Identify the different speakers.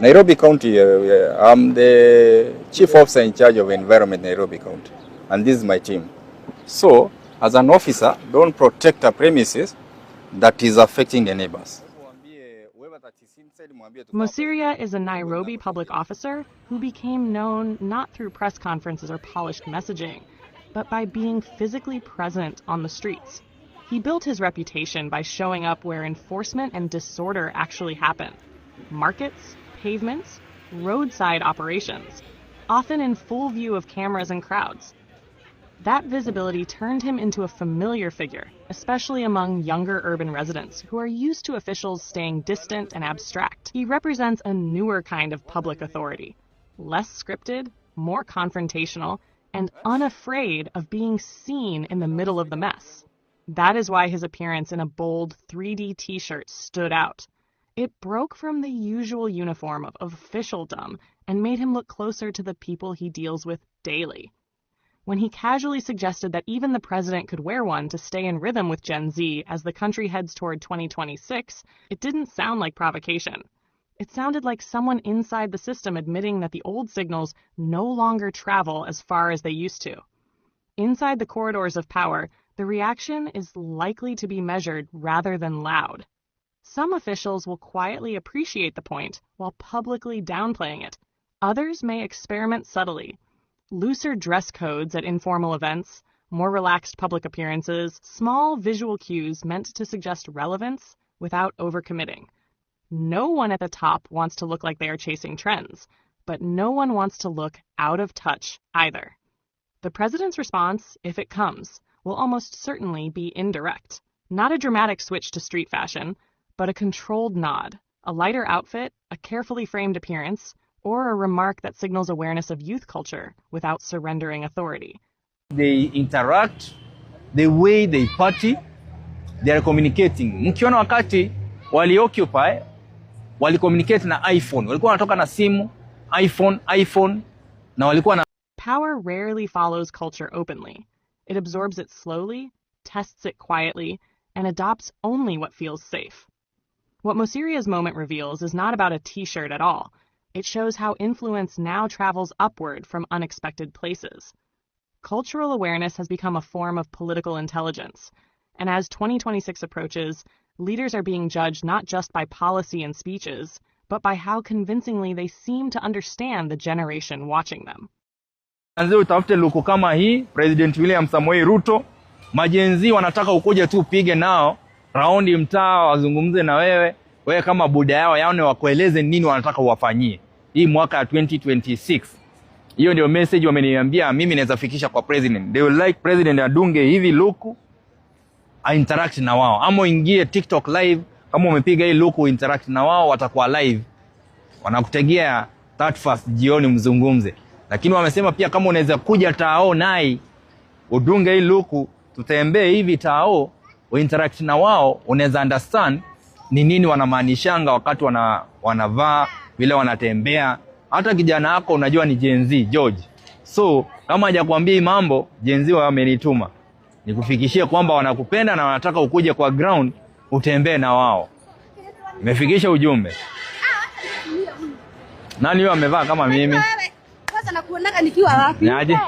Speaker 1: Nairobi County, I'm the Chief Officer in charge of Environment Nairobi County, and this is my team. So, as an officer, don't protect a premises that is affecting the neighbors.
Speaker 2: Mosiria is a Nairobi public officer who became known not through press conferences or polished messaging, but by being physically present on the streets. He built his reputation by showing up where enforcement and disorder actually happen. Markets, pavements, roadside operations, often in full view of cameras and crowds. That visibility turned him into a familiar figure, especially among younger urban residents who are used to officials staying distant and abstract. He represents a newer kind of public authority, less scripted, more confrontational, and unafraid of being seen in the middle of the mess. That is why his appearance in a bold 3D t-shirt stood out. It broke from the usual uniform of officialdom and made him look closer to the people he deals with daily. When he casually suggested that even the president could wear one to stay in rhythm with Gen Z as the country heads toward 2026, it didn't sound like provocation. It sounded like someone inside the system admitting that the old signals no longer travel as far as they used to. Inside the corridors of power, the reaction is likely to be measured rather than loud. Some officials will quietly appreciate the point while publicly downplaying it. Others may experiment subtly. Looser dress codes at informal events, more relaxed public appearances, small visual cues meant to suggest relevance without overcommitting. No one at the top wants to look like they are chasing trends, but no one wants to look out of touch either. The president's response, if it comes, will almost certainly be indirect. Not a dramatic switch to street fashion, but a controlled nod, a lighter outfit, a carefully framed appearance, or a remark that signals awareness of youth culture without surrendering authority.
Speaker 3: They interact, the way they party, they are communicating. Mkiona wakati wali-occupy, wali-communicate na iPhone. Walikuwa wanatoka na simu, iPhone, na walikuwa na...
Speaker 2: Power rarely follows culture openly. It absorbs it slowly, tests it quietly, and adopts only what feels safe. What Mosiria's moment reveals is not about a t-shirt at all. It shows how influence now travels upward from unexpected places. Cultural awareness has become a form of political intelligence, and as 2026 approaches, leaders are being judged not just by policy and speeches, but by how convincingly they seem to understand the generation watching them.
Speaker 3: Anze utafute luku kama hii, President Ruto, majenzi wanataka ukuje tu upige nao, raundi mtaa wazungumze na wewe kama buda yao yaone wakueleze nini wanataka uwafanyie. Hii mwaka 2026. Hiyo ndio message wameniambia mimi naweza fikisha kwa president. They will like president adunge hivi luku, interact na wao. Ama ingie TikTok live, kama umepiga hii luku interact na wao watakuwa live. Wanakutegea 31st jioni mzungumze. Lakini wamesema pia kama unaweza kuja tao nai udunge hii luku, tutembee hivi tao, interact na wao, unaweza understand ni nini wanamaanishanga wakati wanavaa, vile wanatembea. Hata kijana wako unajua ni Gen Z, George. So, kama hajakwambia mambo, Gen Z wamenituma. Nikufikishie kwamba wanakupenda na wanataka ukuje kwa ground, utembee na wao. Nimefikisha ujumbe. Nani yeye amevaa kama mimi?
Speaker 4: Kwanza nakuonaga nikiwa wapi?
Speaker 3: Niaje?